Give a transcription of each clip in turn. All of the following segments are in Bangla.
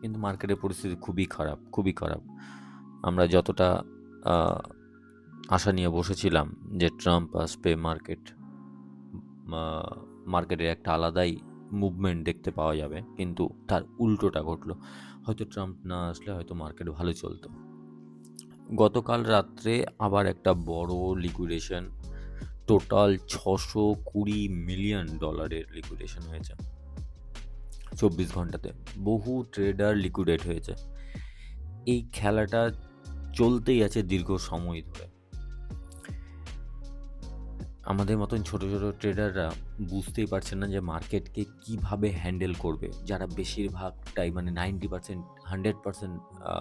কিন্তু মার্কেটের পরিস্থিতি খুবই খারাপ, খুবই খারাপ। আমরা যতটা আ আশা নিয়ে বসেছিলাম যে ট্রাম্প আসবে, মা মার্কেটের একটা আলাদাই মুভমেন্ট দেখতে পাওয়া যাবে। কিন্তু তার উল্টোটা ঘটল। হয়তো ট্রাম্প না আসলে হয়তো মার্কেট ভালো চলত। গতকাল রাত্রে আবার একটা বড় লিকুইডেশন, টোটাল $620 মিলিয়ন লিকুইডেশন হয়েছে ২৪ ঘন্টাতে। বহু ট্রেডার লিকুইডেট হয়েছে। এই খেলাটা চলতেই আছে দীর্ঘ সময় ধরে। আমাদের মতন ছোট, ছোট ট্রেডাররা বুঝতেই পারছে না যে মার্কেটকে কিভাবে হ্যান্ডেল করবে। যারা বেশিরভাগটাই মানে 90% 100% আ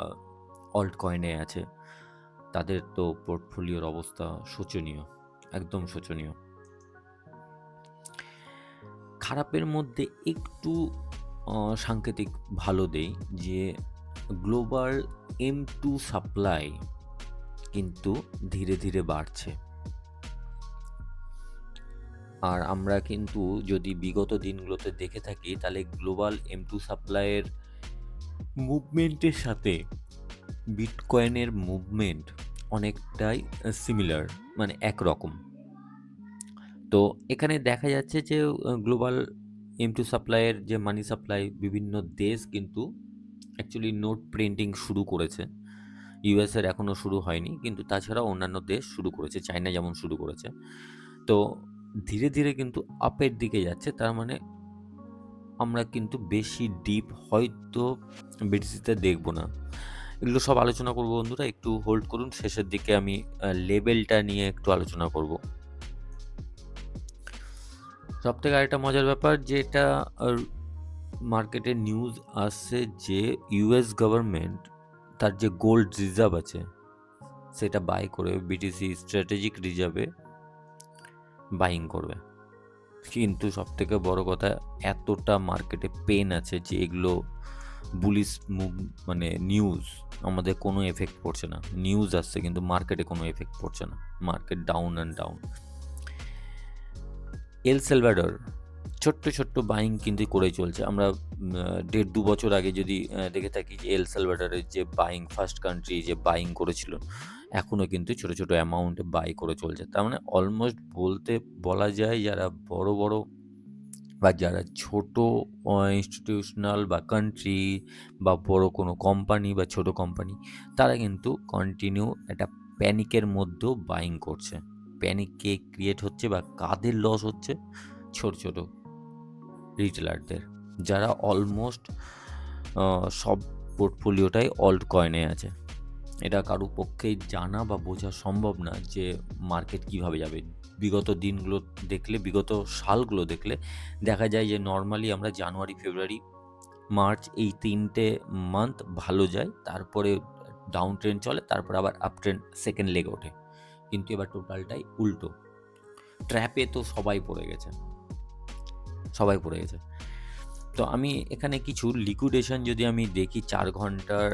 অল্ট কয়েনে আছে, তাদের তো পোর্টফোলিওর অবস্থা শোচনীয়, একদম শোচনীয়। খারাপের মধ্যে একটু সাংকেতিক ভালো দেই যে গ্লোবাল M2 সাপ্লাই কিন্তু ধীরে, ধীরে বাড়ছে। আর আমরা কিন্তু যদি বিগত দিনগুলোতে দেখে থাকি তাহলে গ্লোবাল M2 সাপ্লাইয়ের মুভমেন্টের সাথে বিটকয়েনের মুভমেন্ট অনেকটাই সিমিলার, মানে একরকম। তো এখানে দেখা যাচ্ছে যে গ্লোবাল M2 সাপ্লাইয়ের যে মানি সাপ্লাই, বিভিন্ন দেশ কিন্তু অ্যাকচুয়ালি নোট প্রিন্টিং শুরু করেছে। ইউএস এর এখনো শুরু হয়নি। কিন্তু তাছাড়াও অন্যান্য দেশ শুরু করেছে। চায়না যেমন শুরু করেছে। তো ধীরে, ধীরে কিন্তু আপের দিকে যাচ্ছে। তার মানে আমরা কিন্তু বেশি ডিপ হয়তো বিটিসিতে দেখব না। এগুলো সব আলোচনা করব বন্ধুরা। একটু হোল্ড করুন। শেষের দিকে আমি লেবেলটা নিয়ে একটু আলোচনা করব। সবথেকে আরেকটা মজার ব্যাপার যেটা আর মার্কেটে নিউজ আসছে যে ইউএস গভর্নমেন্ট তার যে গোল্ড রিজার্ভ আছে সেটা বাই করে বিটিসি স্ট্র্যাটেজিক রিজার্ভে বাইং করবে। কিন্তু সবথেকে বড় কথা, এতটা মার্কেটে পেন আছে যে এগুলো বুলিশ মুভ, মানে নিউজ আমাদের কোনো এফেক্ট পড়ছে না। নিউজ আসছে কিন্তু মার্কেটে কোনো এফেক্ট পড়ছে না। Market down and down. El Salvador ছোট্ট, ছোট্ট বাইং কিন্তু করেই চলছে। আমরা ১.৫-২ বছর আগে যদি দেখে থাকি যে এল সালভাডরের যে বাইং, ফার্স্ট কান্ট্রি যে বাইং করেছিল, এখনও কিন্তু ছোট, ছোট অ্যামাউন্টে বাই করে চলছে। তার মানে অলমোস্ট বলা যায় যারা বড়, বড় বা যারা ছোট ইনস্টিটিউশনাল বা কান্ট্রি বা বড় কোনো কোম্পানি বা ছোট কোম্পানি, তারা কিন্তু কন্টিনিউ একটা প্যানিকের মধ্যেও বাইং করছে। প্যানিক কে ক্রিয়েট হচ্ছে বা কাদের লস হচ্ছে? ছোট, ছোট রিটেলারদের, যারা অলমোস্ট সব পোর্টফোলিওটাই অল্ট কয়েনে আছে। এটা কারো পক্ষেই জানা বা বোঝা সম্ভব না যে মার্কেট কিভাবে যাবে। বিগত দিনগুলো দেখলে, বিগত সালগুলো দেখলে দেখা যায় যে নরমালি আমরা জানুয়ারি, ফেব্রুয়ারি, মার্চ এই ৩ টে মান্থ ভালো যায়। তারপরে ডাউন ট্রেন্ড চলে, তারপরে আবার আপ ট্রেন্ড সেকেন্ড লেগে ওঠে। কিন্তু এবার টোটালটাই উল্টো। ট্র্যাপে তো সবাই পড়ে গেছে। সবাই পড়ে গেছে। তো আমি এখানে কিছু লিকুইডেশন যদি আমি দেখি ৪ ঘন্টার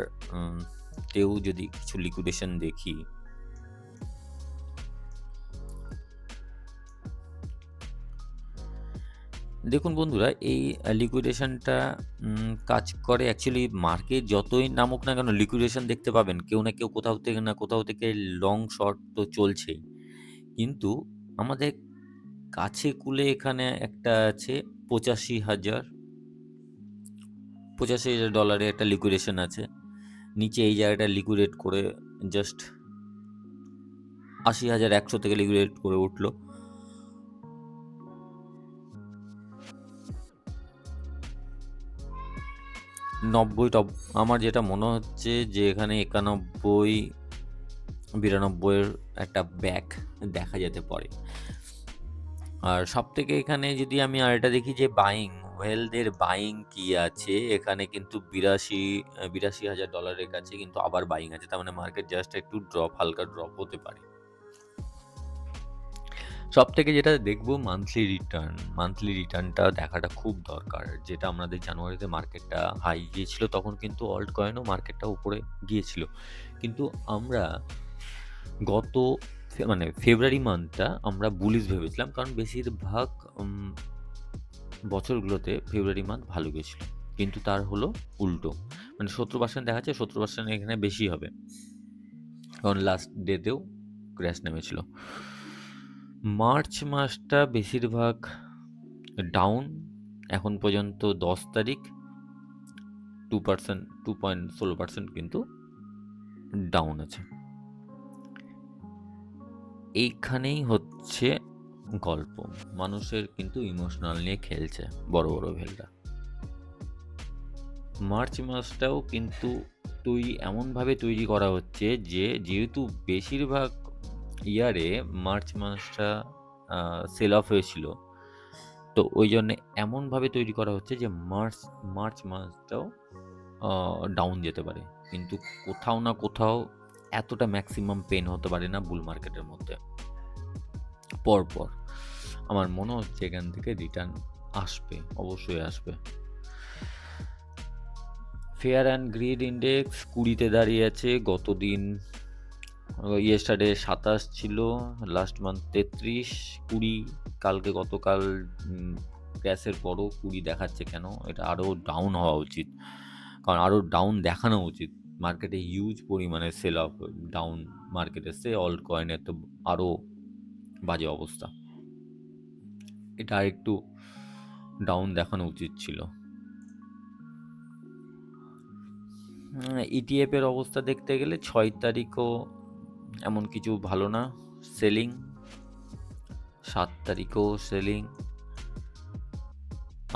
তেও যদি কিছু লিকুইডেশন দেখি, দেখুন বন্ধুরা, এই লিকুইডেশনটা কাজ করে অ্যাকচুয়ালি মার্কেট যতই নামুক না কেন লিকুইডেশন দেখতে পাবেন। কেউ না কেউ কোথাও থেকে না কোথাও থেকে লং শর্ট তো চলছেই। কিন্তু আমাদের কাছে কূলে এখানে একটা আছে $৮৫,০০০ একটা লিকুইডেশন আছে। নিচে এই জায়গাটা লিকুইডেট করে জাস্ট ৮০,১০০ থেকে লিকুইডেট করে উঠল। ৯০ আমার যেটা মনে হচ্ছে যে এখানে ৯১, ৯২ এর একটা ব্যাক দেখা যেতে পারে। আর সবথেকে এখানে যদি আমি আরেকটা দেখি যে বাইং, ওয়েলদের বাইং কি আছে, এখানে কিন্তু $৮২,০০০ এর কাছে কিন্তু আবার বাইং আছে। তার মানে মার্কেট জাস্ট একটু হালকা ড্রপ হতে পারে। সবথেকে যেটা দেখব মান্থলি রিটার্নটা দেখাটা খুব দরকার। যেটা আমাদের জানুয়ারিতে মার্কেটটা হাই গিয়েছিল, তখন কিন্তু অল্ট কয়েনও মার্কেটটা উপরে গিয়েছিল। কিন্তু আমরা গত মানে ফেব্রুয়ারি মান্থটা আমরা বুলিশ ভেবেছিলাম। কারণ বেশিরভাগ বছরগুলোতে ফেব্রুয়ারি মান্থ ভালো গেছিল। কিন্তু তার হলো উল্টো, মানে 70% দেখাচ্ছে, 70% এখানে বেশি হবে, কারণ লাস্ট ডেতেও ক্র্যাশ নেমেছিল। মার্চ মাসটা বেশিরভাগ ডাউন, এখন পর্যন্ত 10 তারিখ 2%, 2.16% কিন্তু ডাউন আছে। এইখানেই হচ্ছে গল্প, মানুষের কিন্তু ইমোশনাল নিয়ে খেলছে বড় বড় ভেলরা। মার্চ মাসটাও কিন্তু এমনভাবে তৈরি করা হচ্ছে যে, যেহেতু বেশিরভাগ ইয়ারে মার্চ মাসটা সেল অফ হয়েছিল, তো ওই জন্যে এমনভাবে তৈরি করা হচ্ছে যে মার্চ মাসটাও ডাউন যেতে পারে, কিন্তু কোথাও না কোথাও এতটা ম্যাক্সিমাম পেন হতে পারে না বুল মার্কেটের মধ্যে। পরপর আমার মনে হচ্ছে এখান থেকে রিটার্ন আসবে, অবশ্যই আসবে। ফেয়ার অ্যান্ড গ্রিড ইন্ডেক্স 20-তে দাঁড়িয়ে আছে। গতদিন ইয়েস্টারডে 27 ছিল, লাস্ট মান্থ 33, 20 কালকে, গতকাল ক্র্যাশের পরও 20 দেখাচ্ছে কেন? এটা আরও ডাউন হওয়া উচিত, কারণ আরও ডাউন দেখানো উচিত। মার্কেটে হিউজ পরিমাণে সেল অফ, ডাউন মার্কেট এসছে, অল্ট কয়েনের তো আরও বাজে অবস্থা। এটা আরেকটু ডাউন দেখানো উচিত ছিল। ইটিএফের অবস্থা দেখতে গেলে 6 তারিখও এমন কিছু ভালো না, সেলিং। 7 তারিখও সেলিং।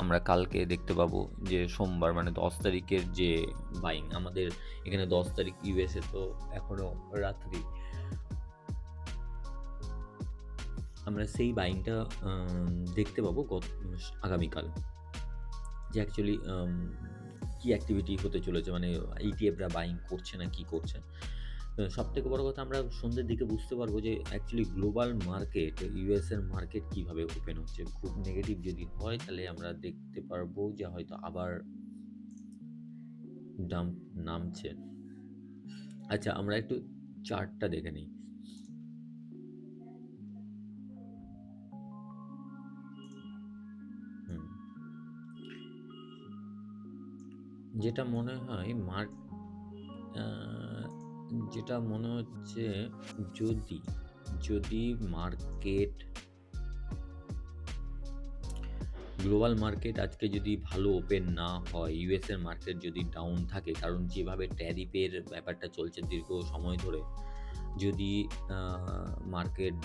আমরা কালকে দেখতে পাবো যে সোমবার মানে 10 তারিখের যে বাইং, আমাদের এখানে 10 তারিখ ইউএসএ তো এখনো রাত্রি, আমরা সেই বাইংটা দেখতে পাবো আগামীকাল, যে অ্যাকচুয়ালি কি অ্যাক্টিভিটি হতে চলেছে, মানে ইটিএফরা বাইং করছে না কি করছে। সব থেকে বড় কথা, আমরা সন্ধ্যের দিকে বুঝতে পারবো যে অ্যাকচুয়ালি গ্লোবাল মার্কেট, ইউএসের মার্কেট কীভাবে ওপেন হচ্ছে। খুব নেগেটিভ যদি হয় তাহলে আমরা দেখতে পারবো যে হয়তো আবার ডাম্প নামছে। আচ্ছা, আমরা একটু চার্টটা দেখে নিই। যেটা মনে হয় যেটা মনে হচ্ছে, যদি মার্কেট, গ্লোবাল মার্কেট আজকে যদি ভালো ওপেন না হয়, ইউএসের মার্কেট যদি ডাউন থাকে, কারণ যেভাবে ট্যারিফের ব্যাপারটা চলছে দীর্ঘ সময় ধরে, যদি মার্কেট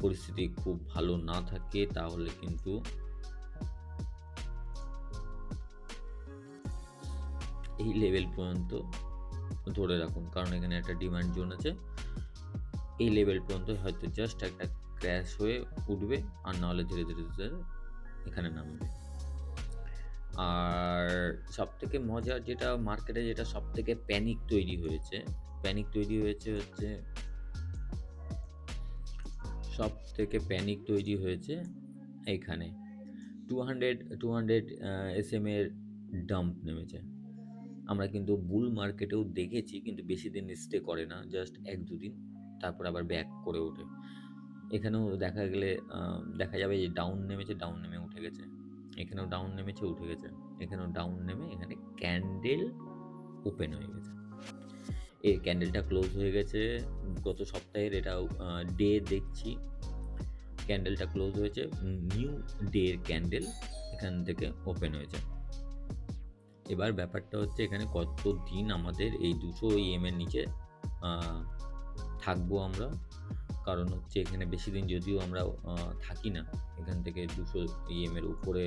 পরিস্থিতি খুব ভালো না থাকে, তাহলে কিন্তু এই লেভেল পর্যন্ত ধরে রাখুন, কারণ এখানে একটা ডিমান্ড জোন আছে। এই লেভেল পর্যন্ত হয়তো জাস্ট একটা ক্র্যাশ হয়ে উঠবে, আর নাহলে ধীরে ধীরে ধীরে এখানে নামবে। আর সব থেকে মজার যেটা মার্কেটে, যেটা সব থেকে প্যানিক তৈরি হয়েছে এইখানে 200 SM এর ডাম্প নেমেছে। আমরা কিন্তু বুল মার্কেটেও দেখেছি, কিন্তু বেশি দিন স্টে করে না, জাস্ট 1-2 দিন, তারপর আবার ব্যাক করে ওঠে। এখানেও দেখা যাবে যে ডাউন নেমেছে, ডাউন নেমে উঠে গেছে, এখানেও ডাউন নেমেছে, উঠে গেছে, এখানেও ডাউন নেমে এখানে ক্যান্ডেল ওপেন হয়ে গেছে। এই ক্যান্ডেলটা ক্লোজ হয়ে গেছে গত সপ্তাহের, এটাও ডে দেখছি, ক্যান্ডেলটা ক্লোজ হয়েছে, নিউ ডে ক্যান্ডেল এখান থেকে ওপেন হয়েছে। এবার ব্যাপারটা হচ্ছে এখানে কতদিন আমাদের এই 200 EM এর নিচে থাকবো আমরা, কারণ হচ্ছে এখানে বেশি দিন যদিও আমরা থাকি না, এখান থেকে 200 EM এর উপরে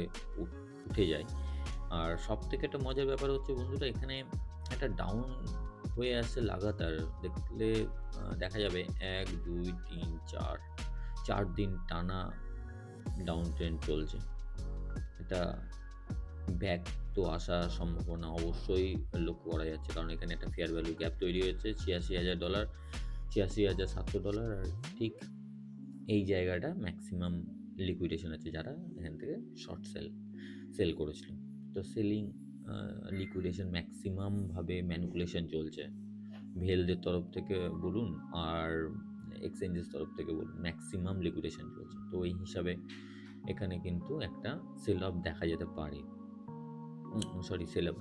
উঠে যায়। আর সব থেকে একটা মজার ব্যাপার হচ্ছে বন্ধুরা, এখানে একটা ডাউন হয়ে আসছে লাগাতার, দেখলে দেখা যাবে 1, 2, 3, 4 দিন টানা ডাউন ট্রেন্ড চলছে। এটা ব্যাক তো আসার সম্ভাবনা অবশ্যই লক্ষ্য করা যাচ্ছে, কারণ এখানে একটা ফেয়ার ভ্যালু গ্যাপ তৈরি হয়েছে $86,000, $86,700, আর ঠিক এই জায়গাটা ম্যাক্সিমাম লিকুইডেশন আছে, যারা এখান থেকে শর্ট সেল করেছিল। তো সেলিং, লিকুইডেশন ম্যাক্সিমামভাবে ম্যানিপুলেশন চলছে, ভেলদের তরফ থেকে বলুন আর এক্সচেঞ্জেস তরফ থেকে বলুন, ম্যাক্সিমাম লিকুইডেশন চলছে। তো এই হিসাবে এখানে কিন্তু একটা সেল অফ দেখা যেতে পারে। সরি সেল আপ,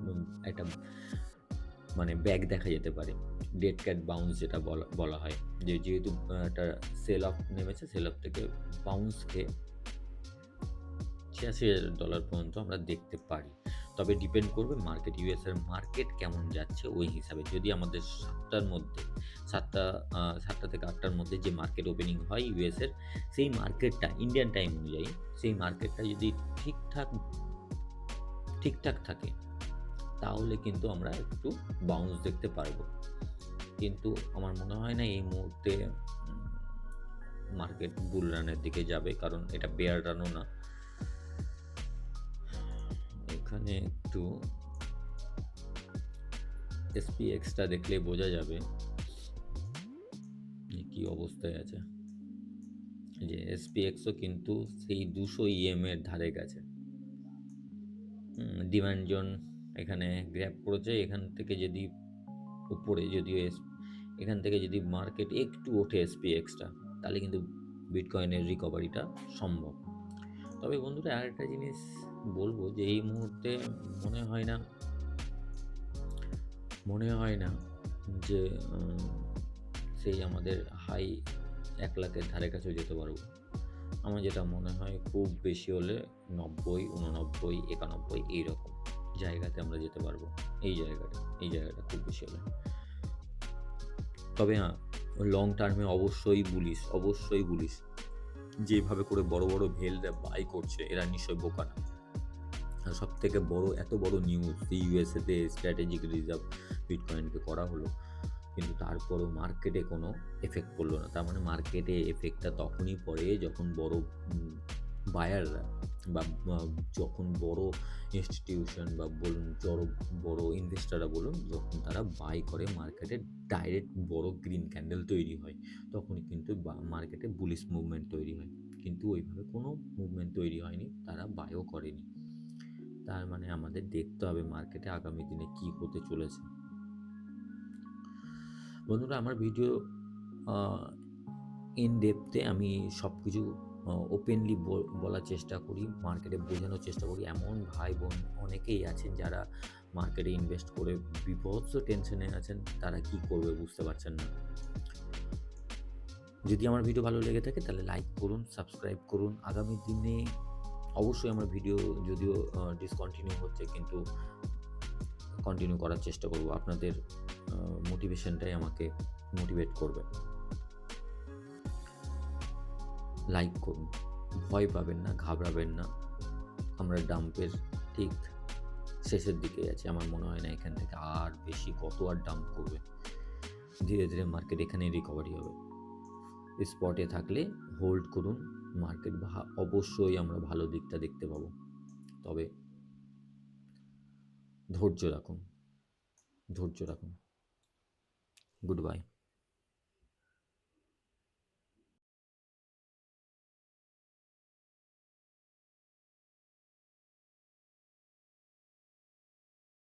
একটা মানে ব্যাক দেখা যেতে পারে। ডেড ক্যাট বাউন্স যেটা বলা বলা হয়। যেহেতু একটা সেল অফ নেমেছে, সেল অফ থেকে বাউন্স খেয়ে $৮৬,০০০ পর্যন্ত আমরা দেখতে পারি। তবে ডিপেন্ড করবে মার্কেট, ইউএস এর মার্কেট কেমন যাচ্ছে ওই হিসাবে। যদি আমাদের ৭ টার মধ্যে ৭ টা ৭ থেকে ৮ টার মধ্যে যে মার্কেট ওপেনিং হয় ইউএস এর, সেই মার্কেটটা ইন্ডিয়ান টাইম অনুযায়ী সেই মার্কেটটা যদি ঠিকঠাক ঠিকঠাক থাকে, তাহলে কিন্তু আমরা একটু বাউন্স দেখতে পারবো। কিন্তু আমার মনে হয় না এই মুহূর্তে মার্কেট বুল রানের দিকে যাবে, কারণ এটা বেয়ার রানও না। এখানে একটু এসপিএক্সটা দেখলে বোঝা যাবে যে কী অবস্থায় আছে। যে এসপিএক্সও কিন্তু সেই 200 এর ধারে গেছে। ডিমান্ড জোন এখানে গ্র্যাব করেছে। এখান থেকে যদি উপরে যদিও এখান থেকে যদি মার্কেট একটু ওঠে এসপিএক্সটা, তাহলে কিন্তু বিটকয়েনের রিকভারিটা সম্ভব। তবে বন্ধুরা আরেকটা জিনিস বলবো যে এই মুহূর্তে মনে হয় না যে সেই আমাদের হাই 1,00,000-এর ধারে কাছেও যেতে পারবো। আমার যেটা মনে হয় খুব বেশি হলে 90, 89, 91 এইরকম জায়গাতে আমরা যেতে পারবো। এই জায়গাটা খুব বেশি হলে। তবে হ্যাঁ, লং টার্মে অবশ্যই বুলিশ। যেভাবে করে বড় বড় ভেলরা বাই করছে, এরা নিশ্চয়ই বোকা না। আর সবথেকে বড়, এত বড় নিউজ যে ইউএসএতে স্ট্র্যাটেজিক রিজার্ভ বিটকয়েনকে করা হলো, কিন্তু তারপরও মার্কেটে কোনো এফেক্ট পড়লো না। তার মানে মার্কেটে এফেক্টটা তখনই পড়ে যখন বড় বায়াররা বা যখন বড় ইনস্টিটিউশন বা বলুন বড় ইনভেস্টররা বলুন, যখন তারা বাই করে মার্কেটে ডাইরেক্ট বড় গ্রিন ক্যান্ডেল তৈরি হয়, তখনই কিন্তু মার্কেটে বুলিশ মুভমেন্ট তৈরি হয়। কিন্তু ওইভাবে কোনো মুভমেন্ট তৈরি হয়নি, তারা বাইও করেনি। তার মানে আমাদের দেখতে হবে মার্কেটে আগামী দিনে কি হতে চলেছে। বন্ধুরা, আমার ভিডিও ইন ডেপথে আমি সব কিছু ওপেনলি বলার চেষ্টা করি, মার্কেটে বোঝানোর চেষ্টা করি। এমন ভাই বোন অনেকেই আছেন যারা মার্কেটে ইনভেস্ট করে বীভৎস টেনশনে আছেন, তারা কি করবে বুঝতে পারছেন না। যদি আমার ভিডিও ভালো লেগে থাকে তাহলে লাইক করুন, সাবস্ক্রাইব করুন। আগামী দিনে অবশ্যই আমার ভিডিও যদিও ডিসকন্টিনিউ হচ্ছে, কিন্তু কন্টিনিউ করার চেষ্টা করব। আপনাদের মোটিভেশনটাই আমাকে মোটিভেট করবে। লাইক করুন, ভয় পাবেন না, ঘাবড়াবেন না। আমরা ডাম্পের ঠিক শেষের দিকে আছি। আমার মনে হয় না এখান থেকে আর বেশি কত আর ডাম্প করবে। ধীরে ধীরে মার্কেট এখানেই রিকভারি হবে। স্পটে থাকলে হোল্ড করুন, মার্কেট অবশ্যই আমরা ভালো দিকটা দেখতে পাবো। তবে ধৈর্য রাখুন। Good bye.